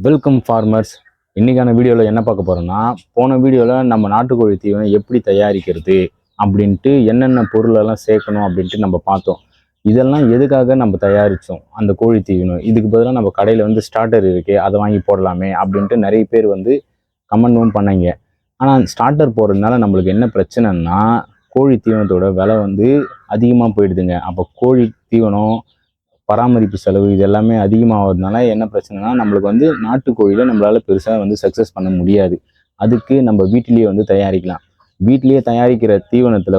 Welcome farmers. இன்றைக்கான வீடியோவில் என்ன பார்க்க போகிறோம்னா, போன வீடியோவில் நம்ம நாட்டுக்கோழி தீவனம் எப்படி தயாரிக்கிறது அப்படின்ட்டு என்னென்ன பொருளெல்லாம் சேர்க்கணும் அப்படின்ட்டு நம்ம பார்த்தோம். இதெல்லாம் எதுக்காக நம்ம தயாரித்தோம் அந்த கோழி தீவனம்? இதுக்கு பதிலாக நம்ம கடையில் ஸ்டார்டர் இருக்குது, அதை வாங்கி போடலாமே அப்படின்ட்டு நிறைய பேர் கமெண்டும் பண்ணாங்க. ஆனால் ஸ்டார்டர் போடுறதுனால நம்மளுக்கு என்ன பிரச்சனைன்னா, கோழி தீவனத்தோட விலை அதிகமாக போயிடுதுங்க. அப்போ கோழி தீவனம் பராமரிப்பு செலவு இது எல்லாமே அதிகமாகிறதுனால என்ன பிரச்சனைனா, நம்மளுக்கு நாட்டுக்கோழியில் நம்மளால் பெருசாக சக்ஸஸ் பண்ண முடியாது. அதுக்கு நம்ம வீட்டிலேயே தயாரிக்கலாம். வீட்டிலேயே தயாரிக்கிற தீவனத்தில்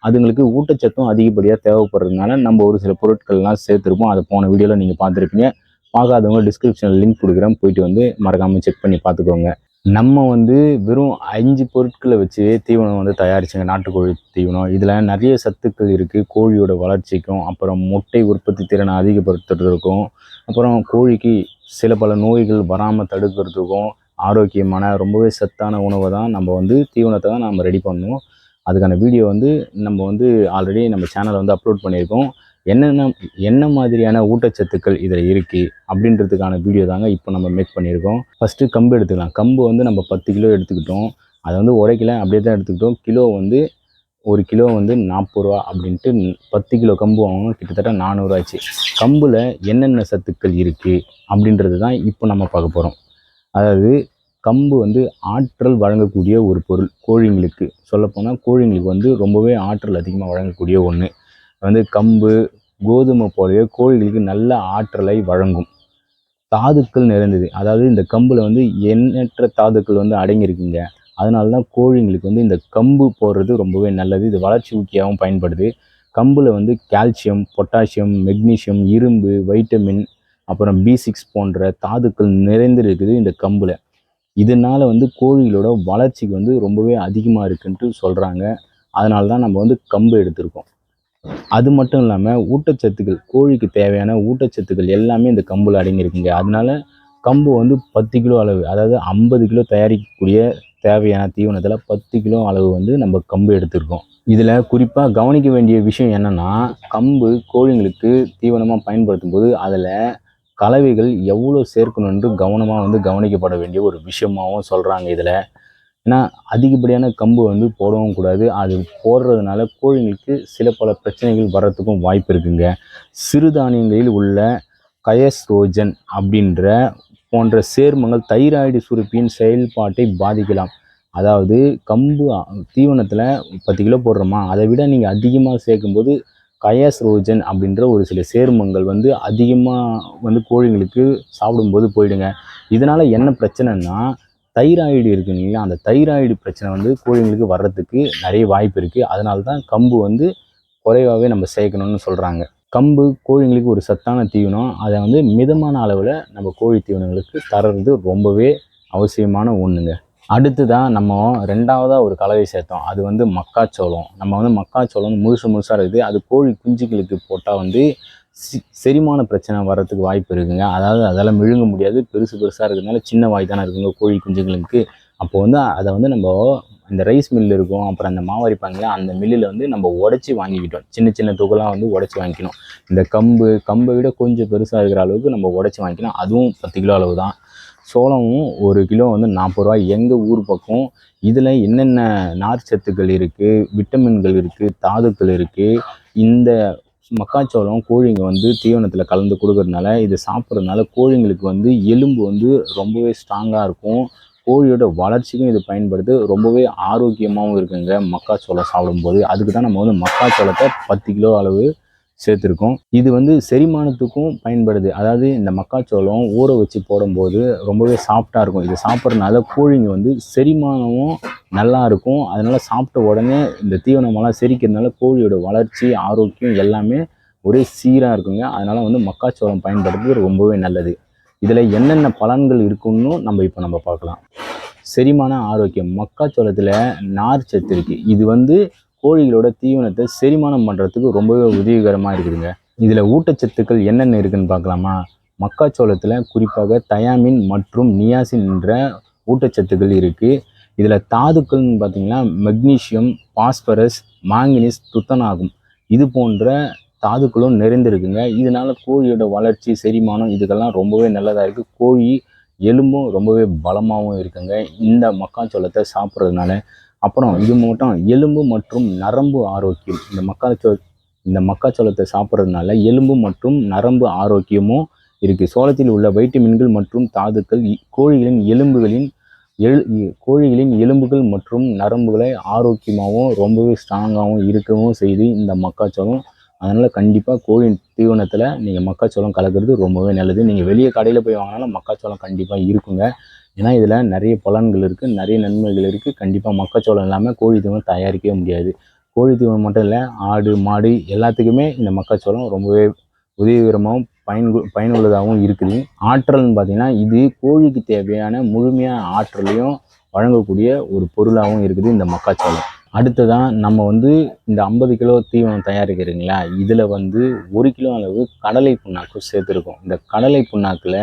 அதுங்களுக்கு ஊட்டச்சத்தும் அதிகப்படியாக தேவைப்படுறதுனால நம்ம ஒரு சில பொருட்கள்லாம் சேர்த்துருப்போம். அதை போன வீடியோவில் நீங்கள் பார்த்துருப்பீங்க. பார்க்காதவங்க டிஸ்கிரிப்ஷனில் லிங்க் கொடுக்குறேன், போயிட்டு மறக்காமல் செக் பண்ணி பார்த்துக்கோங்க. நம்ம வெறும் 5 பொருட்களை வச்சு தீவனம் தயாரிச்சுங்க, நாட்டுக்கோழி தீவனம். இதில் நிறைய சத்துக்கள் இருக்குது. கோழியோட வளர்ச்சிக்கும், அப்புறம் முட்டை உற்பத்தி திறனை அதிகப்படுத்துறதுக்கும், அப்புறம் கோழிக்கு சில பல நோய்கள் வராமல் தடுக்கிறதுக்கும் ஆரோக்கியமான ரொம்பவே சத்தான உணவை தான் நம்ம தீவனத்தை தான் நம்ம ரெடி பண்ணணும். அதுக்கான வீடியோ நம்ம ஆல்ரெடி நம்ம சேனலில் அப்லோட் பண்ணியிருக்கோம். என்ன மாதிரியான ஊட்டச்சத்துக்கள் இதில் இருக்குது அப்படின்றதுக்கான வீடியோ தாங்க இப்போ நம்ம மேக் பண்ணியிருக்கோம். ஃபஸ்ட்டு கம்பு எடுத்துக்கலாம். கம்பு நம்ம 10 கிலோ எடுத்துக்கிட்டோம். அதை உடைக்கல, அப்படியே தான் எடுத்துக்கிட்டோம். கிலோ 1 கிலோ 40 ரூபா அப்படின்ட்டு 10 கிலோ கம்பு வாங்கணும். கிட்டத்தட்ட 400 ஆச்சு. கம்பில் என்னென்ன சத்துக்கள் இருக்குது அப்படின்றது தான் இப்போ நம்ம பார்க்க போகிறோம். அதாவது கம்பு ஆற்றல் வழங்கக்கூடிய ஒரு பொருள். கோழிங்களுக்கு சொல்லப்போனால் கோழிங்களுக்கு ரொம்பவே ஆற்றல் அதிகமாக வழங்கக்கூடிய ஒன்று. கம்பு கோதுமை போலவே கோழிகளுக்கு நல்ல ஆற்றலை வழங்கும். தாதுக்கள் நிறைந்தது. அதாவது இந்த கம்பில் எண்ணற்ற தாதுக்கள் அடங்கியிருக்குங்க. அதனால தான் கோழிங்களுக்கு இந்த கம்பு போடுறது ரொம்பவே நல்லது. இது வளர்ச்சி ஊக்கியாகவும் பயன்படுது. கம்பில் கால்சியம், பொட்டாசியம், மெக்னீசியம், இரும்பு, வைட்டமின், அப்புறம் B6 போன்ற தாதுக்கள் நிறைந்திருக்குது இந்த கம்பில். இதனால் கோழிகளோட வளர்ச்சிக்கு ரொம்பவே அதிகமாக இருக்குன்ட்டு சொல்கிறாங்க. அதனால தான் நம்ம கம்பு எடுத்திருக்கோம். அது மட்டும் இல்லாமல் ஊட்டச்சத்துக்கள், கோழிக்கு தேவையான ஊட்டச்சத்துக்கள் எல்லாமே இந்த கம்பில் அடங்கியிருக்குங்க. அதனால கம்பு 10 கிலோ அளவு, அதாவது 50 கிலோ தயாரிக்கக்கூடிய தேவையான தீவனத்தில் 10 கிலோ அளவு நம்ம கம்பு எடுத்திருக்கோம். இதில் குறிப்பாக கவனிக்க வேண்டிய விஷயம் என்னென்னா, கம்பு கோழிங்களுக்கு தீவனமாக பயன்படுத்தும் போது அதில் கலவைகள் எவ்வளோ சேர்க்கணுன்று கவனமாக கவனிக்கப்பட வேண்டிய ஒரு விஷயமாகவும் சொல்கிறாங்க. இதில் ஏன்னா அதிகப்படியான கம்பு போடவும் கூடாது. அது போடுறதுனால கோழிங்களுக்கு சில பல பிரச்சனைகள் வர்றதுக்கும் வாய்ப்பு இருக்குங்க. சிறுதானியங்களில் உள்ள கயஸ்ட்ரோஜன் அப்படின்ற போன்ற சேர்மங்கள் தைராய்டு சுரப்பியின் செயல்பாட்டை பாதிக்கலாம். அதாவது கம்பு தீவனத்தில் 10 கிலோ போடுறோமா, அதை விட நீங்கள் அதிகமாக சேர்க்கும்போது கயஸ்ட்ரோஜன் அப்படின்ற ஒரு சில சேர்மங்கள் அதிகமாக கோழிங்களுக்கு சாப்பிடும்போது போயிடுங்க. இதனால் என்ன பிரச்சனைன்னா, தைராய்டு இருக்குங்க இல்லையா, அந்த தைராய்டு பிரச்சனை கோழிங்களுக்கு வர்றதுக்கு நிறைய வாய்ப்பு இருக்குது. அதனால தான் கம்பு குறைவாகவே நம்ம சேர்க்கணும்னு சொல்கிறாங்க. கம்பு கோழிங்களுக்கு ஒரு சத்தான தீவனம். அதை மிதமான அளவில் நம்ம கோழி தீவனங்களுக்கு தர்றது ரொம்பவே அவசியமான ஒன்றுங்க. அடுத்து தான் நம்ம 2வதாக ஒரு கலவை சேர்த்தோம். அது மக்காச்சோளம். நம்ம மக்காச்சோளம் முழுசாக இருக்குது. அது கோழி குஞ்சுகளுக்கு போட்டால் செரிமான பிரச்சனை வர்றதுக்கு வாய்ப்பு இருக்குங்க. அதாவது அதெல்லாம் விழுங்க முடியாது, பெருசாக இருக்கிறதுனால சின்ன வாய் தானே இருக்குங்க கோழி குஞ்சுகளுக்கு. அப்போது அதை நம்ம இந்த ரைஸ் மில் இருக்கும், அப்புறம் அந்த மாவரிப்பாங்களா, அந்த மில்லில் நம்ம உடச்சி வாங்கிக்கிட்டோம். சின்ன சின்ன துகளாக உடச்சி வாங்கிக்கணும். இந்த கம்பை விட கொஞ்சம் பெருசாக இருக்கிற அளவுக்கு நம்ம உடச்சி வாங்கிக்கணும். அதுவும் 10 கிலோ அளவு தான். சோளமும் 1 கிலோ 40 ரூபா எங்கள் ஊர் பக்கம். இதில் என்னென்ன நார் சத்துக்கள் இருக்குது, விட்டமின்கள் இருக்குது, தாதுக்கள் இருக்குது. இந்த மக்காச்சோளம் கோழிங்க தீவனத்தில் கலந்து கொடுக்கறதுனால, இது சாப்பிட்றதுனால கோழிங்களுக்கு எலும்பு ரொம்பவே ஸ்ட்ராங்காக இருக்கும். கோழியோட வளர்ச்சிக்கும் இது பயன்படுது. ரொம்பவே ஆரோக்கியமாகவும் இருக்குங்க மக்காச்சோளம் சாப்பிடும்போது. அதுக்கு தான் நம்ம மக்காச்சோளத்தை 10 கிலோ அளவு சேர்த்துருக்கோம். இது செரிமானத்துக்கும் பயன்படுது. அதாவது இந்த மக்காச்சோளம் ஊற வச்சு போடும்போது ரொம்பவே சாஃப்டாக இருக்கும். இது சாப்பிட்றதுனால கோழிங்க செரிமானமும் நல்லா இருக்கும். அதனால் சாப்பிட்ட உடனே இந்த தீவனமெல்லாம் செரிக்கிறதுனால கோழியோட வளர்ச்சி, ஆரோக்கியம் எல்லாமே ஒரே சீராக இருக்குங்க. அதனால் மக்காச்சோளம் பயன்படுத்துறது ரொம்பவே நல்லது. இதில் என்னென்ன பலன்கள் இருக்குன்னு நம்ம பார்க்கலாம். செரிமான ஆரோக்கியம். மக்காச்சோளத்தில் நார் சத்து இருக்குது. இது கோழிகளோட தீவனத்தை செரிமானம் பண்ணுறதுக்கு ரொம்பவே உதவிகரமாக இருக்குதுங்க. இதில் ஊட்டச்சத்துக்கள் என்னென்ன இருக்குதுன்னு பார்க்கலாமா. மக்காச்சோளத்தில் குறிப்பாக தயாமின் மற்றும் நியாசின் என்ற ஊட்டச்சத்துக்கள் இருக்குது. இதில் தாதுக்கள்னு பார்த்திங்கன்னா மெக்னீசியம், பாஸ்பரஸ், மாங்கனீஸ், துத்தநாகம் இது போன்ற தாதுக்களும் நிறைந்திருக்குங்க. இதனால் கோழியோட வளர்ச்சி, செரிமானம் இதுக்கெல்லாம் ரொம்பவே நல்லதாக இருக்குது. கோழி எலும்பும் ரொம்பவே பலமாகவும் இருக்குங்க இந்த மக்காச்சோளத்தை சாப்பிட்றதுனால. அப்புறம் இது மட்டும் எலும்பு மற்றும் நரம்பு ஆரோக்கியம் இந்த மக்காச்சோளத்தை சாப்பிட்றதுனால எலும்பு மற்றும் நரம்பு ஆரோக்கியமும் இருக்குது. சோளத்தில் உள்ள வைட்டமின்கள் மற்றும் தாதுக்கள் கோழிகளின் எலும்புகள் மற்றும் நரம்புகளை ஆரோக்கியமாகவும் ரொம்பவே ஸ்ட்ராங்காகவும் இருக்கவும் செய்து இந்த மக்காச்சோளம். அதனால் கண்டிப்பாக கோழி தீவனத்தில் நீங்கள் மக்காச்சோளம் கலக்கிறது ரொம்பவே நல்லது. நீங்கள் வெளியே கடையில் போய் வாங்கினாலும் மக்காச்சோளம் கண்டிப்பாக இருக்குங்க. ஏன்னா இதில் நிறைய பலன்கள் இருக்குது, நிறைய நன்மைகள் இருக்குது. கண்டிப்பாக மக்காச்சோளம் இல்லாமல் கோழி தீவனம் தயாரிக்கவே முடியாது. கோழி தீவனம் மட்டும் இல்லை, ஆடு மாடு எல்லாத்துக்குமே இந்த மக்காச்சோளம் ரொம்பவே உதவிகரமாகவும் பயனுள்ளதாகவும் இருக்குது. ஆற்றல்னு பார்த்தீங்கன்னா இது கோழிக்கு தேவையான முழுமையான ஆற்றலையும் வழங்கக்கூடிய ஒரு பொருளாகவும் இருக்குது இந்த மக்காச்சோளம். அடுத்ததான் நம்ம இந்த 50 கிலோ தீவனம் தயாரிக்கிறீங்களா, இதில் 1 கிலோ அளவு கடலை புண்ணாக்கு சேர்த்துருக்கோம். இந்த கடலை புண்ணாக்கில்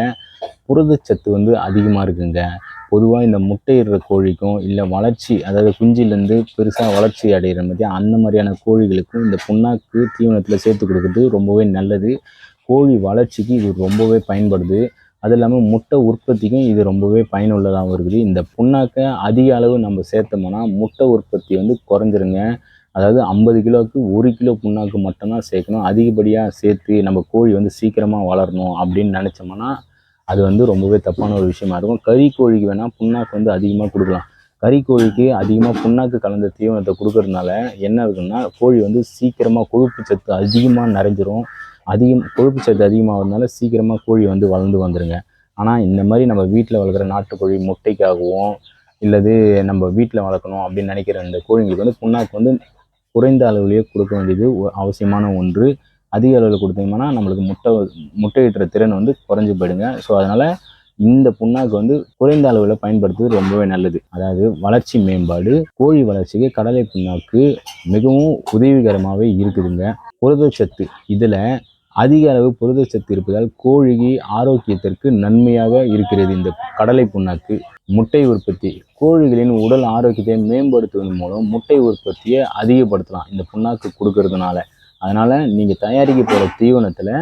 புரதச்சத்து அதிகமாக இருக்குங்க. பொதுவாக இந்த முட்டையிடுற கோழிக்கும் இல்லை வளர்ச்சி, அதாவது குஞ்சிலேருந்து பெருசாக வளர்ச்சி அடைகிற மாதிரி அந்த மாதிரியான கோழிகளுக்கும் இந்த புண்ணாக்கு தீவனத்தில் சேர்த்து கொடுக்குறது ரொம்பவே நல்லது. கோழி வளர்ச்சிக்கு இது ரொம்பவே பயன்படுது. அது இல்லாமல் முட்டை உற்பத்திக்கும் இது ரொம்பவே பயனுள்ளதாகவும் இருக்குது. இந்த புண்ணாக்கை அதிக அளவு நம்ம சேர்த்தோம்னா முட்டை உற்பத்தி குறைஞ்சிருங்க. அதாவது 50 கிலோவுக்கு 1 கிலோ புண்ணாக்கு மட்டும்தான் சேர்க்கணும். அதிகப்படியாக சேர்த்து நம்ம கோழி சீக்கிரமாக வளரணும் அப்படின்னு நினச்சோம்னா அது ரொம்பவே தப்பான ஒரு விஷயமா இருக்கும். கறி கோழிக்கு வேணால் புண்ணாக்கு அதிகமாக கொடுக்கலாம். கறி கோழிக்கு அதிகமாக புண்ணாக்கு கலந்த தீவனத்தை கொடுக்கறதுனால என்ன இருக்குன்னா கோழி சீக்கிரமாக கொழுப்பு சத்து அதிகமாக நிறைஞ்சிரும். கொழுப்பு சத்து அதிகமாகிறதுனால சீக்கிரமாக கோழி வளர்ந்து வந்துடுங்க. ஆனால் இந்த மாதிரி நம்ம வீட்டில் வளர்க்குற நாட்டுக்கோழி முட்டைக்காகவும் இல்லது நம்ம வீட்டில் வளர்க்கணும் அப்படின்னு நினைக்கிற இந்த கோழிங்களுக்கு புண்ணாக்கு குறைந்த அளவுலேயே கொடுக்க வேண்டியது அவசியமான ஒன்று. அதிக அளவில் கொடுத்தீங்கன்னா நம்மளுக்கு முட்டையிடுற திறன் குறைஞ்சி போயிடுங்க. ஸோ அதனால் இந்த புண்ணாக்கு குறைந்த அளவில் பயன்படுத்துவது ரொம்பவே நல்லது. அதாவது வளர்ச்சி மேம்பாடு, கோழி வளர்ச்சிக்கு கடலை புண்ணாக்கு மிகவும் உதவிகரமாகவே இருக்குதுங்க. புரதச்சத்து, இதில் அதிக அளவு புரதச்சத்து இருப்பதால் கோழி ஆரோக்கியத்திற்கு நன்மையாக இருக்கிறது. இந்த கடலை புண்ணாக்கு முட்டை உற்பத்தி, கோழிகளின் உடல் ஆரோக்கியத்தை மேம்படுத்துவதன் மூலம் முட்டை உற்பத்தியை அதிகப்படுத்தலாம் இந்த புண்ணாக்கு கொடுக்கறதுனால. அதனால் நீங்கள் தயாரிக்க போகிற தீவனத்தில்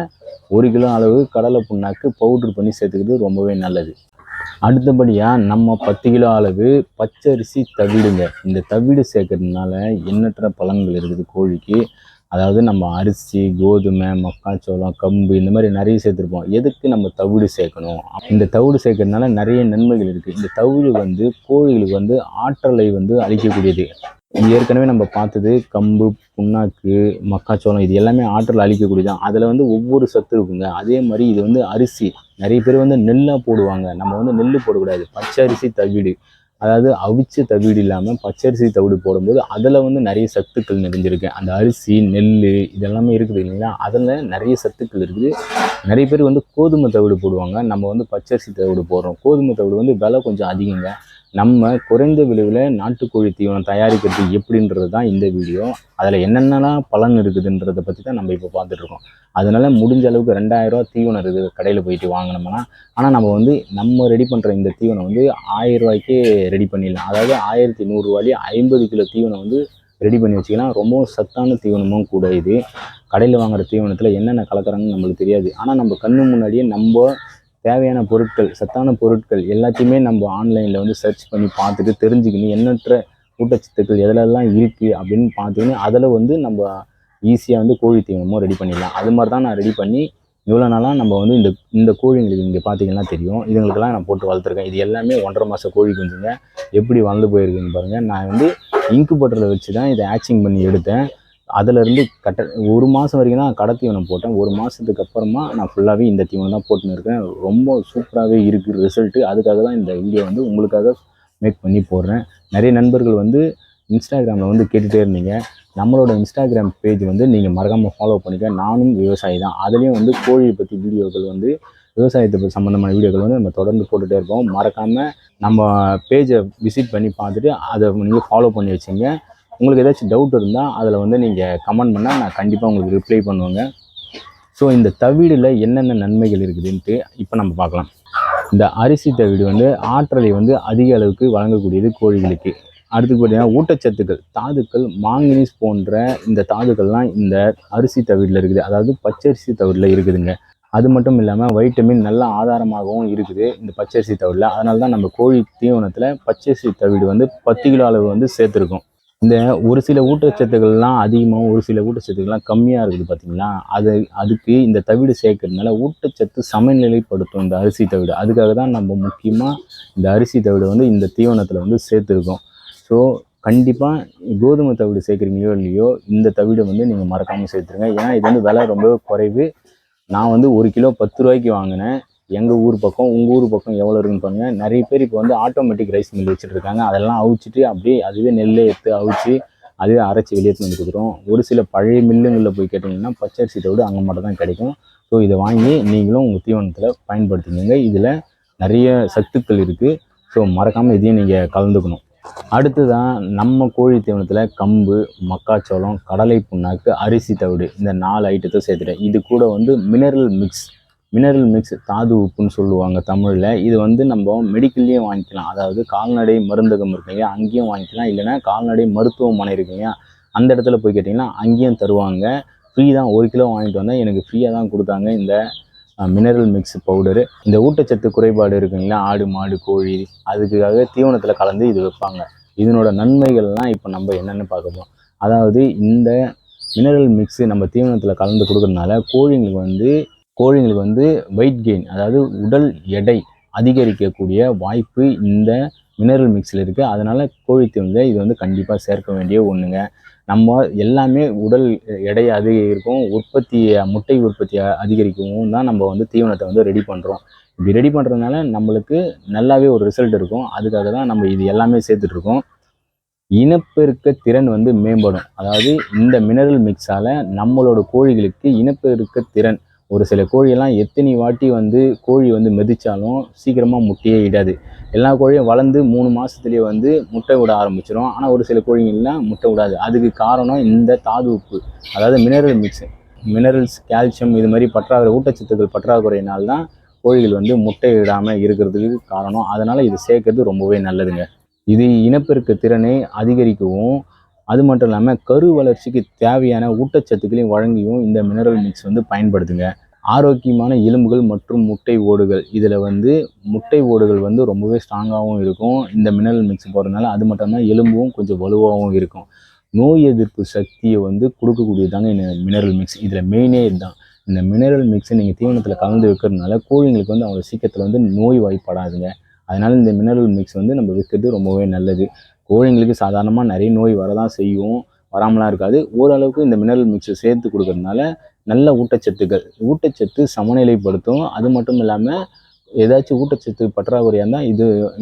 1 கிலோ அளவு கடலை புண்ணாக்கு பவுட்ரு பண்ணி சேர்த்துக்கிறது ரொம்பவே நல்லது. அடுத்தபடியாக நம்ம 10 கிலோ அளவு பச்சரிசி தவிடுங்க. இந்த தவிடு சேர்க்கறதுனால எண்ணற்ற பலன்கள் இருக்குது கோழிக்கு. அதாவது நம்ம அரிசி, கோதுமை, மக்காச்சோளம், கம்பு இந்த மாதிரி நிறைய சேர்த்துருப்போம். எதுக்கு நம்ம தவிடு சேர்க்கணும்? இந்த தவிடு சேர்க்கறதுனால நிறைய நன்மைகள் இருக்குது. இந்த தவிடு கோழிகளுக்கு ஆற்றலை அளிக்கக்கூடியது. ஏற்கனவே நம்ம பார்த்தது கம்பு, புண்ணாக்கு, மக்காச்சோளம் இது எல்லாமே ஆற்றல் அளிக்கக்கூடியதான். அதில் ஒவ்வொரு சத்து இருக்குங்க. அதே மாதிரி இது அரிசி, நிறைய பேர் நெல்லாக போடுவாங்க. நம்ம நெல் போடக்கூடாது. பச்சரிசி தவிடு, அதாவது அவிச்ச தவிடு இல்லாமல் பச்சரிசி தவிடு போடும்போது அதில் நிறைய சத்துக்கள் நிறைஞ்சிருக்கு. அந்த அரிசி, நெல் இதெல்லாமே இருக்குது இல்லைங்களா, அதில் நிறைய சத்துக்கள் இருக்குது. நிறைய பேர் கோதுமை தவிடு போடுவாங்க. நம்ம பச்சரிசி தவிடு போடுறோம். கோதுமை தவிடு விலை கொஞ்சம் அதிகங்க. நம்ம குறைந்த விலையில் நாட்டுக்கோழி தீவனம் தயாரிக்கிறது எப்படின்றது தான் இந்த வீடியோ. அதில் என்னென்னலாம் பலன் இருக்குதுன்றதை பற்றி தான் நம்ம இப்போ பார்த்துட்ருக்கோம். அதனால் முடிஞ்ச அளவுக்கு 2000 ரூபா தீவனம் இருக்குது கடையில் போயிட்டு வாங்கினோம்னா. ஆனால் நம்ம ரெடி பண்ணுற இந்த தீவனம் 1000 ரூபாய்க்கே ரெடி பண்ணிடலாம். அதாவது 1100 ரூபாயிலே 50 கிலோ தீவனம் ரெடி பண்ணி வச்சுக்கலாம். ரொம்பவும் சத்தான தீவனமும் கூட. இது கடையில் வாங்குகிற தீவனத்தில் என்னென்ன கலக்கிறாங்கன்னு நம்மளுக்கு தெரியாது. ஆனால் நம்ம கண்ணு முன்னாடியே நம்ம தேவையான பொருட்கள், சத்தான பொருட்கள் எல்லாத்தையுமே நம்ம ஆன்லைனில் சர்ச் பண்ணி பார்த்துட்டு தெரிஞ்சுக்கணும் எண்ணற்ற ஊட்டச்சத்துக்கள் எதிலெல்லாம் இருக்குது அப்படின்னு பார்த்துக்கின்னு அதில் நம்ம ஈஸியாக கோழி தீவனமும் ரெடி பண்ணிடலாம். அது மாதிரி தான் நான் ரெடி பண்ணி இவ்வளோ நாளாக நம்ம இந்த கோழிங்களுக்கு இங்கே பார்த்தீங்கன்னா தெரியும். இதுங்களுக்கெல்லாம் நான் போட்டு வளர்த்துருக்கேன். இது எல்லாமே 1.5 மாத கோழி குஞ்சுங்க. எப்படி வளர்ந்து போயிருக்குன்னு பாருங்கள். நான் இன்குபேட்டரில் வச்சு தான் இதை ஆச்சிங் பண்ணி எடுத்தேன். அதிலேருந்து 1 மாதம் வரைக்கும் தான் கடை தீவனம் போட்டேன். 1 மாதத்துக்கு அப்புறமா நான் ஃபுல்லாகவே இந்த தீவனம் தான் போட்டுன்னு இருக்கேன். ரொம்ப சூப்பராகவே இருக்குது ரிசல்ட்டு. அதுக்காக தான் இந்த வீடியோ உங்களுக்காக மேக் பண்ணி போடுறேன். நிறைய நண்பர்கள் இன்ஸ்டாகிராமில் கேட்டுகிட்டே இருந்தீங்க. நம்மளோட இன்ஸ்டாகிராம் பேஜ் நீங்கள் மறக்காமல் ஃபாலோ பண்ணிக்க. நானும் விவசாயி தான். அதுலேயும் கோழியை பற்றி வீடியோக்கள் விவசாயத்தை சம்மந்தமான வீடியோக்கள் நம்ம தொடர்ந்து போட்டுகிட்டே இருப்போம். மறக்காமல் நம்ம பேஜை விசிட் பண்ணி பார்த்துட்டு அதை நீங்கள் ஃபாலோ பண்ணி வச்சுங்க. உங்களுக்கு ஏதாச்சும் டவுட் இருந்தால் அதில் நீங்கள் கமெண்ட் பண்ணால் நான் கண்டிப்பாக உங்களுக்கு ரிப்ளை பண்ணுவேங்க. ஸோ இந்த தவிடில் என்னென்ன நன்மைகள் இருக்குதுன்ட்டு இப்போ நம்ம பார்க்கலாம். இந்த அரிசி தவிடு ஆற்றலை அதிக அளவுக்கு வழங்கக்கூடியது கோழிகளுக்கு. அடுத்து பார்த்தீங்கன்னா ஊட்டச்சத்துக்கள், தாதுக்கள், மாங்கனீஸ் போன்ற இந்த தாதுக்கள்லாம் இந்த அரிசி தவிடில் இருக்குது. அதாவது பச்சரிசி தவிடில் இருக்குதுங்க. அது மட்டும் இல்லாமல் வைட்டமின் நல்ல ஆதாரமாகவும் இருக்குது இந்த பச்சரிசி தவிடில். அதனால தான் நம்ம கோழி தீவனத்தில் பச்சரிசி தவிடு வந்து 10 கிலோ அளவு வந்து சேர்த்துருக்கோம். இந்த ஒரு சில ஊட்டச்சத்துக்கள்லாம் அதிகமாகவும் ஒரு சில ஊட்டச்சத்துக்கள்லாம் கம்மியாக இருக்குது பார்த்தீங்களா, அதுக்கு இந்த தவிடு சேர்க்கறதுனால ஊட்டச்சத்து சமநிலைப்படுத்தும் இந்த அரிசி தவிடு. அதுக்காக தான் நம்ம முக்கியமாக இந்த அரிசி தவிடு வந்து இந்த தீவனத்தில் வந்து சேர்த்துருக்கோம். ஸோ கண்டிப்பாக கோதுமை தவிடு சேர்க்குறீங்களோ இல்லையோ, இந்த தவிடை வந்து நீங்கள் மறக்காமல் சேர்த்துருங்க. ஏன்னா இது வந்து விலை ரொம்பவே குறைவு. நான் வந்து 1 கிலோ 10 ரூபாய்க்கு வாங்கினேன். எங்கள் ஊர் பக்கம், உங்கள் ஊர் பக்கம் எவ்வளோ இருக்குன்னு பாருங்கள். நிறைய பேர் இப்போ வந்து ஆட்டோமேட்டிக் ரைஸ் மில் வச்சுட்டு இருக்காங்க. அதெல்லாம் அவிச்சிட்டு அப்படியே அதுவே நெல்லை எடுத்து அவிச்சு அதுவே அரைச்சி வெளியே வந்து கொடுத்துரும். ஒரு சில பழைய மில்லுங்களில் போய் கேட்டிங்கன்னா பச்சரிசி தவிடு அங்கே மட்டும் தான் கிடைக்கும். ஸோ இதை வாங்கி நீங்களும் உங்கள் தீவனத்தில் பயன்படுத்திக்கோங்க. இதில் நிறைய சத்துக்கள் இருக்குது. ஸோ மறக்காமல் இதையும் நீங்கள் கலந்துக்கணும். அடுத்துதான் நம்ம கோழி தீவனத்தில் கம்பு, மக்காச்சோளம், கடலை புண்ணாக்கு, அரிசி தவிடு இந்த 4 ஐட்டத்தை சேர்த்துட்டேன். இது கூட வந்து மினரல் மிக்ஸ் தாது உப்புன்னு சொல்லுவாங்க தமிழில். இது வந்து நம்ம மெடிக்கல்லையும் வாங்கிக்கலாம். அதாவது கால்நடை மருந்தகம் இருக்கு இல்லையா, அங்கேயும் வாங்கிக்கலாம். இல்லைனா கால்நடை மருத்துவமனை இருக்கு இல்லையா, அந்த இடத்துல போய் கேட்டிங்கன்னா அங்கேயும் தருவாங்க. ஃப்ரீ தான். 1 கிலோ வாங்கிட்டு வந்தேன். எனக்கு ஃப்ரீயாக தான் கொடுத்தாங்க இந்த மினரல் மிக்ஸ் பவுடரு. இந்த ஊட்டச்சத்து குறைபாடு இருக்குங்களா, ஆடு மாடு கோழி, அதுக்காக தீவனத்தில் கலந்து இது வைப்பாங்க. இதனோட நன்மைகள்லாம் இப்போ நம்ம என்னென்னு பார்க்க போகிறோம். அதாவது இந்த மினரல் மிக்ஸு நம்ம தீவனத்தில் கலந்து கொடுக்கறதுனால கோழிங்களுக்கு வந்து வெயிட் கெயின், அதாவது உடல் எடை அதிகரிக்கக்கூடிய வாய்ப்பு இந்த மினரல் மிக்ஸில் இருக்குது. அதனால் கோழி தீவனத்தில் இது வந்து கண்டிப்பாக சேர்க்க வேண்டிய ஒன்றுங்க. நம்ம எல்லாமே உடல் எடையை அதிகரிக்கும், முட்டை உற்பத்தியை அதிகரிக்கவும் தான் நம்ம வந்து தீவனத்தை வந்து ரெடி பண்ணுறோம். இப்படி ரெடி பண்ணுறதுனால நம்மளுக்கு நல்லாவே ஒரு ரிசல்ட் இருக்கும். அதுக்காக தான் நம்ம இது எல்லாமே சேர்த்துட்ருக்கோம். இனப்பெருக்க திறன் வந்து மேம்படும். அதாவது இந்த மினரல் மிக்ஸால் நம்மளோட கோழிகளுக்கு இனப்பெருக்க திறன், ஒரு சில கோழியெல்லாம் எத்தனை வாட்டி வந்து கோழி வந்து மிதித்தாலும் சீக்கிரமாக முட்டையே இடாது. எல்லா கோழியும் வளர்ந்து 3 மாதத்துலேயே வந்து முட்டை விட ஆரம்பிச்சிடும். ஆனால் ஒரு சில கோழிங்கள்லாம் முட்டை விடாது. அதுக்கு காரணம் இந்த தாது உப்பு, அதாவது மினரல்ஸ், கால்சியம், இது மாதிரி ஊட்டச்சத்துக்கள் பற்றாக்குறையினால்தான் கோழிகள் வந்து முட்டை இடாமல் இருக்கிறதுக்கு காரணம். அதனால் இது சேர்க்கறது ரொம்பவே நல்லதுங்க. இது இனப்பெருக்க திறனை அதிகரிக்கவும், அது மட்டும் இல்லாமல் கரு வளர்ச்சிக்கு தேவையான ஊட்டச்சத்துக்களையும் வழங்கியும் இந்த மினரல் மிக்ஸ் வந்து பயன்படுத்துங்க. ஆரோக்கியமான எலும்புகள் மற்றும் முட்டை ஓடுகள், இதில் வந்து முட்டை ஓடுகள் வந்து ரொம்பவே ஸ்ட்ராங்காகவும் இருக்கும் இந்த மினரல் மிக்ஸ் போடுறதுனால. அது மட்டும் இல்லாமல் எலும்பும் கொஞ்சம் வலுவாகவும் இருக்கும். நோய் எதிர்ப்பு சக்தியை வந்து கொடுக்கக்கூடியதாங்க இந்த மினரல் மிக்ஸ். இதில் மெயினே இதுதான். இந்த மினரல் மிக்ஸை நீங்கள் தீவனத்தில் கலந்து வைக்கிறதுனால கோழிங்களுக்கு வந்து அவ்வளோ சீக்கிரத்தில் வந்து நோய் வாய்ப்படாதுங்க. அதனால் இந்த மினரல் மிக்ஸ் வந்து நம்ம வைக்கிறது ரொம்பவே நல்லது. கோழிங்களுக்கு சாதாரணமாக நிறைய நோய் வரதான் செய்யும், வராமலாம் இருக்காது. ஓரளவுக்கு இந்த மினரல் மிக்ஸை சேர்த்து கொடுக்கறதுனால நல்ல ஊட்டச்சத்து சமநிலைப்படுத்தும். அது மட்டும் இல்லாமல் ஏதாச்சும் ஊட்டச்சத்து பற்றாக்குறையாக இருந்தால்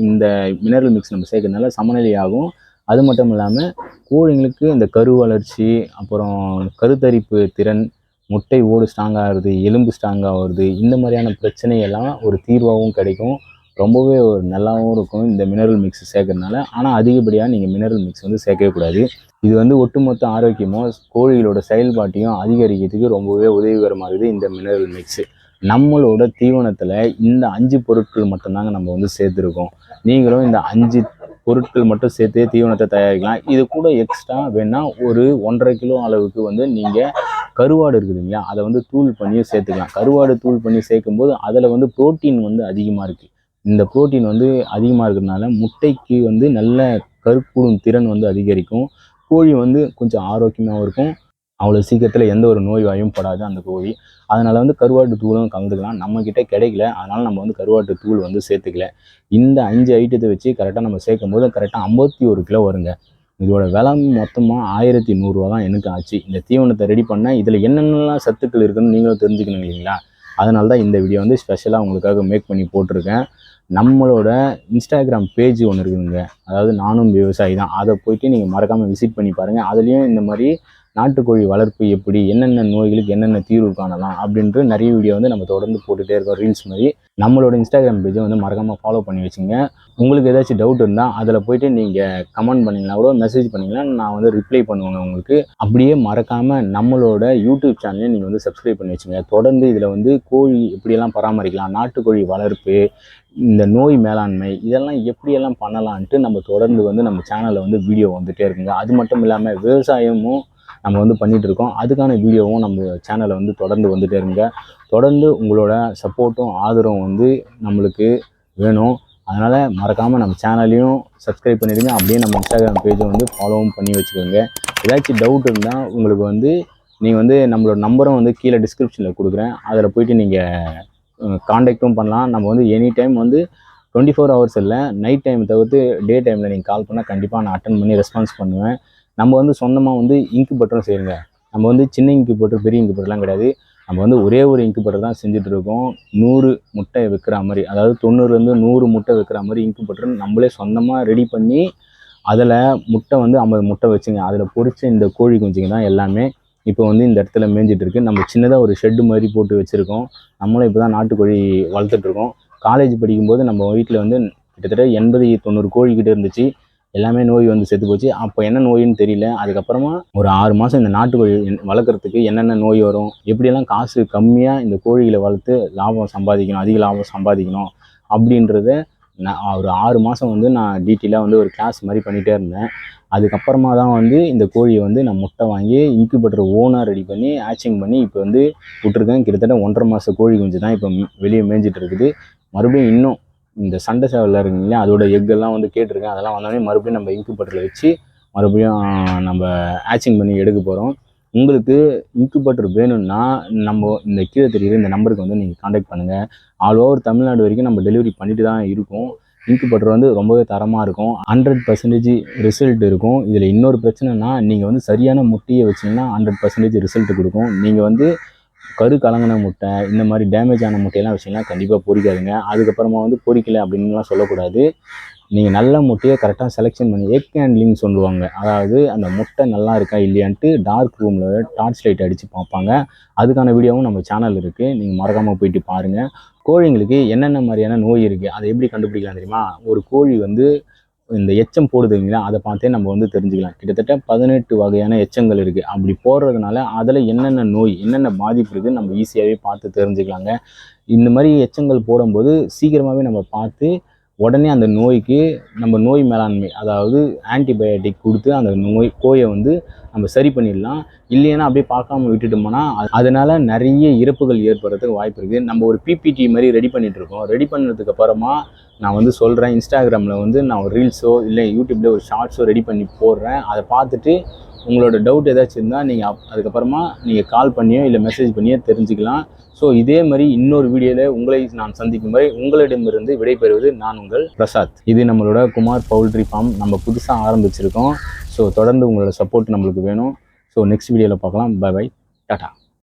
இந்த மினரல் மிக்ஸ் நம்ம சேர்க்கறதுனால சமநிலையாகும். அது மட்டும் இல்லாமல் கோழிங்களுக்கு இந்த கரு வளர்ச்சி, அப்புறம் கருத்தரிப்பு திறன், முட்டை ஓடு ஸ்ட்ராங்காகிறது, எலும்பு ஸ்ட்ராங்காகிறது, இந்த மாதிரியான பிரச்சனையெல்லாம் ஒரு தீர்வாகவும் கிடைக்கும். ரொம்பவே ஒரு நல்லாவும் இருக்கும் இந்த மினரல் மிக்ஸ் சேர்க்கறதுனால. ஆனால் அதிகப்படியாக நீங்கள் மினரல் மிக்ஸ் வந்து சேர்க்கவே கூடாது. இது வந்து ஒட்டுமொத்த ஆரோக்கியமும் கோழிகளோட செயல்பாட்டையும் அதிகரிக்கிறதுக்கு ரொம்பவே உதவிகரமாக இருக்குது இந்த மினரல் மிக்ஸு. நம்மளோட தீவனத்தில் இந்த 5 பொருட்கள் மட்டும்தாங்க நம்ம வந்து சேர்த்துருக்கோம். நீங்களும் இந்த 5 பொருட்கள் மட்டும் சேர்த்து தீவனத்தை தயாரிக்கலாம். இது கூட எக்ஸ்ட்ரா வேணால் ஒரு 1.5 கிலோ அளவுக்கு வந்து நீங்கள் கருவாடு இருக்குது இல்லையா, அதை வந்து தூள் பண்ணி சேர்த்துக்கலாம். கருவாடு தூள் பண்ணி சேர்க்கும்போது அதில் வந்து புரோட்டீன் வந்து அதிகமாக இருக்குது. இந்த புரோட்டீன் வந்து அதிகமாக இருக்கிறதுனால முட்டைக்கு வந்து நல்ல கருக்கூடும் திறன் வந்து அதிகரிக்கும். கோழி வந்து கொஞ்சம் ஆரோக்கியமாகவும் இருக்கும். அவ்வளோ சீக்கிரத்தில் எந்த ஒரு நோய் வாயும் படாது அந்த கோழி. அதனால் வந்து கருவாட்டு தூளும் கலந்துக்கலாம். நம்மக்கிட்ட கிடைக்கல, அதனால் நம்ம வந்து கருவாட்டு தூள் வந்து சேர்த்துக்கல. இந்த 5 ஐட்டத்தை வச்சு கரெக்டாக நம்ம சேர்க்கும் போது கரெக்டாக 51 கிலோ வருங்க. இதோட விலை மொத்தமாக 1100 ரூபா தான் எனக்கு ஆச்சு. இந்த தீவனத்தை ரெடி பண்ணால் இதில் என்னென்னலாம் சத்துக்கள் இருக்குன்னு நீங்களும் தெரிஞ்சுக்கணும் இல்லைங்களா. அதனால தான் இந்த வீடியோ வந்து ஸ்பெஷலாக உங்களுக்காக மேக் பண்ணி போட்டிருக்கேன். நம்மளோட இன்ஸ்டாகிராம் பேஜ் ஒன்று இருக்குதுங்க, அதாவது நானும் விவசாயி தான். அதை போய்ட்டு நீங்கள் மறக்காமல் விசிட் பண்ணி பாருங்கள். அதுலேயும் இந்த மாதிரி நாட்டுக்கோழி வளர்ப்பு எப்படி, என்னென்ன நோய்களுக்கு என்னென்ன தீர்வு காணலாம் அப்படின்ட்டு நிறைய வீடியோ வந்து நம்ம தொடர்ந்து போட்டுகிட்டே இருக்கோம், ரீல்ஸ் மாதிரி. நம்மளோட இன்ஸ்டாகிராம் பேஜை வந்து மறக்காமல் ஃபாலோ பண்ணி வச்சுங்க. உங்களுக்கு ஏதாச்சும் டவுட் இருந்தால் அதில் போய்ட்டு நீங்கள் கமெண்ட் பண்ணிங்கன்னா கூட, மெசேஜ் பண்ணிங்கன்னா நான் வந்து ரிப்ளை பண்ணுவேங்க உங்களுக்கு. அப்படியே மறக்காமல் நம்மளோட யூடியூப் சேனலையும் நீங்கள் வந்து சப்ஸ்கிரைப் பண்ணி வச்சுங்க. தொடர்ந்து இதில் வந்து கோழி எப்படியெல்லாம் பராமரிக்கலாம், நாட்டுக்கோழி வளர்ப்பு, இந்த நோய் மேலாண்மை, இதெல்லாம் எப்படியெல்லாம் பண்ணலான்ட்டு நம்ம தொடர்ந்து வந்து நம்ம சேனலில் வந்து வீடியோ வந்துகிட்டே இருக்குங்க. அது மட்டும் இல்லாமல் விவசாயமும் நம்ம வந்து பண்ணிகிட்டு இருக்கோம். அதுக்கான வீடியோவும் நம்ம சேனலை வந்து தொடர்ந்து வந்துகிட்டே இருங்க. தொடர்ந்து உங்களோட சப்போர்ட்டும் ஆதரவும் வந்து நம்மளுக்கு வேணும். அதனால் மறக்காமல் நம்ம சேனலையும் சப்ஸ்கிரைப் பண்ணிடுங்க. அப்படியே நம்ம இன்ஸ்டாகிராம் பேஜை வந்து ஃபாலோவும் பண்ணி வச்சுக்கோங்க. ஏதாச்சும் டவுட் இருந்தால் உங்களுக்கு வந்து நீங்கள் வந்து நம்மளோட நம்பரும் வந்து கீழே டிஸ்கிரிப்ஷனில் கொடுக்குறேன். அதில் போய்ட்டு நீங்கள் காண்டாக்டும் பண்ணலாம். நம்ம வந்து எனி டைம் வந்து 24 ஹவர்ஸ் இல்லை, நைட் டைம் தவிர்த்து டே டைமில் நீங்கள் கால் பண்ணால் கண்டிப்பாக நான் அட்டன் பண்ணி ரெஸ்பான்ஸ் பண்ணுவேன். நம்ம வந்து சொந்தமாக வந்து இன்குபேட்டரும் செய்யுங்க. நம்ம வந்து சின்ன இன்குபேட்டர் பெரிய இன்குபேட்டர்லாம் கிடையாது. நம்ம வந்து ஒரே ஒரு இன்குபேட்டர் தான் செஞ்சுட்ருக்கோம். 100 முட்டை வைக்கிற மாதிரி, அதாவது 90லேருந்து 100 முட்டை வைக்கிற மாதிரி இன்குபேட்டர் நம்மளே சொந்தமாக ரெடி பண்ணி அதில் முட்டை வந்து 50 முட்டை வச்சுங்க. அதில் பொறிச்ச இந்த கோழி குஞ்சுங்க தான் எல்லாமே இப்போ வந்து இந்த இடத்துல மேய்ஞ்சிட்டு இருக்குது. நம்ம சின்னதாக ஒரு ஷெட்டு மாதிரி போட்டு வச்சுருக்கோம். நம்மளும் இப்போ தான் நாட்டுக்கோழி வளர்த்துட்ருக்கோம். காலேஜ் படிக்கும்போது நம்ம வீட்டில் வந்து கிட்டத்தட்ட 80-90 கோழிக்கிட்ட இருந்துச்சு. எல்லாமே நோய் வந்து செத்து போச்சு. அப்போ என்ன நோயின்னு தெரியல. அதுக்கப்புறமா ஒரு 6 மாதம் இந்த நாட்டுக்கோழி வளர்க்குறதுக்கு என்னென்ன நோய் வரும், எப்படியெல்லாம் காசு கம்மியாக இந்த கோழிகளை வளர்த்து லாபம் சம்பாதிக்கணும், அதிக லாபம் சம்பாதிக்கணும் அப்படின்றத நான் ஒரு 6 மாதம் வந்து நான் டீட்டெயிலாக வந்து ஒரு கிளாஸ் மாதிரி பண்ணிகிட்டே இருந்தேன். அதுக்கப்புறமா தான் வந்து இந்த கோழியை வந்து நான் முட்டை வாங்கி இன்குபேட்டர் ஓனாக ரெடி பண்ணி ஹேச்சிங் பண்ணி இப்போ வந்து விட்டுருக்கேன். கிட்டத்தட்ட 1.5 மாத கோழி குஞ்சு தான் இப்போ வெளியே மேய்ஞ்சிட்டு இருக்குது. மறுபடியும் இன்னும் இந்த சண்டை சேவலில் இருக்குங்க இல்லையா, அதோட எக்கெல்லாம் வந்து கேட்டிருக்கேன். அதெல்லாம் வந்தோடனே மறுபடியும் நம்ம இன்குபேட்டரில் வச்சு மறுபடியும் நம்ம ஹேச்சிங் பண்ணி எடுக்க போகிறோம். உங்களுக்கு இன்குபேட்டர் வேணும்னா நம்ம இந்த கீழே தெரியுற இந்த நம்பருக்கு வந்து நீங்கள் காண்டாக்ட் பண்ணுங்கள். ஆல் ஓவர் தமிழ்நாடு வரைக்கும் நம்ம டெலிவரி பண்ணிட்டு தான் இருக்கோம். இன்குபேட்டர் வந்து ரொம்பவே தரமாக இருக்கும். 100% ரிசல்ட் இருக்கும். இதில் இன்னொரு பிரச்சனைனா, நீங்கள் வந்து சரியான முட்டையை வச்சிங்கன்னா 100% ரிசல்ட் கொடுக்கும். நீங்கள் வந்து கரு கலங்கின முட்டை, இந்த மாதிரி டேமேஜ் ஆன முட்டையெல்லாம் வச்சிங்கன்னா கண்டிப்பாக பொரிக்காதுங்க. அதுக்கப்புறமா வந்து பொரிக்கலை அப்படின்லாம் சொல்லக்கூடாது. நீங்கள் நல்ல முட்டையை கரெக்டாக செலெக்ஷன் பண்ணி எக் ஹேண்ட்லிங் சொல்லுவாங்க. அதாவது அந்த முட்டை நல்லா இருக்கா இல்லையான்ட்டு டார்க் ரூமில் டார்ச் லைட் அடித்து பார்ப்பாங்க. அதுக்கான வீடியோவும் நம்ம சேனல் இருக்குது. நீங்கள் மறக்காமல் போயிட்டு பாருங்கள். கோழிங்களுக்கு என்னென்ன மாதிரியான நோய் இருக்குது, அதை எப்படி கண்டுபிடிக்கலாம் தெரியுமா? ஒரு கோழி வந்து இந்த எச்சம் போடுதுங்களா, அதை பார்த்தே நம்ம வந்து தெரிஞ்சுக்கலாம். கிட்டத்தட்ட 18 வகையான எச்சங்கள் இருக்குது. அப்படி போடுறதுனால அதில் என்னென்ன நோய், என்னென்ன பாதிப்பு இருக்குதுன்னு நம்ம ஈஸியாகவே பார்த்து தெரிஞ்சுக்கலாங்க. இந்த மாதிரி எச்சங்கள் போடும்போது சீக்கிரமாகவே நம்ம பார்த்து உடனே அந்த நோய்க்கு நம்ம நோய் மேலாண்மை, அதாவது ஆன்டிபயோட்டிக் கொடுத்து அந்த கோயை வந்து நம்ம சரி பண்ணிடலாம். இல்லைன்னா அப்படியே பார்க்காம விட்டுட்டோம்னா அதனால் நிறைய இறப்புகள் ஏற்படுறதுக்கு வாய்ப்பு இருக்குது. நம்ம ஒரு பிபிடி மாதிரி ரெடி பண்ணிகிட்ருக்கோம். ரெடி பண்ணதுக்கு அப்புறமா நான் வந்து சொல்கிறேன், இன்ஸ்டாகிராமில் வந்து நான் ஒரு ரீல்ஸோ இல்லை யூடியூப்பில் ஒரு ஷார்ட்ஸோ ரெடி பண்ணி போடுறேன். அதை பார்த்துட்டு உங்களோட டவுட் ஏதாச்சும் இருந்தால் நீங்கள் அதுக்கப்புறமா நீங்கள் கால் பண்ணியோ இல்லை மெசேஜ் பண்ணியோ தெரிஞ்சுக்கலாம். ஸோ இதே மாதிரி இன்னொரு வீடியோவில் உங்களை நான் சந்திக்கும் வரை உங்களிடமிருந்து விடைபெறுவது நான் உங்கள் பிரசாத். இது நம்மளோட குமார் பவுல்ட்ரி ஃபார்ம் நம்ம புதுசாக ஆரம்பிச்சிருக்கோம். ஸோ தொடர்ந்து உங்களோட சப்போர்ட் நம்மளுக்கு வேணும். ஸோ நெக்ஸ்ட் வீடியோவில் பார்க்கலாம். Bye bye, Tata.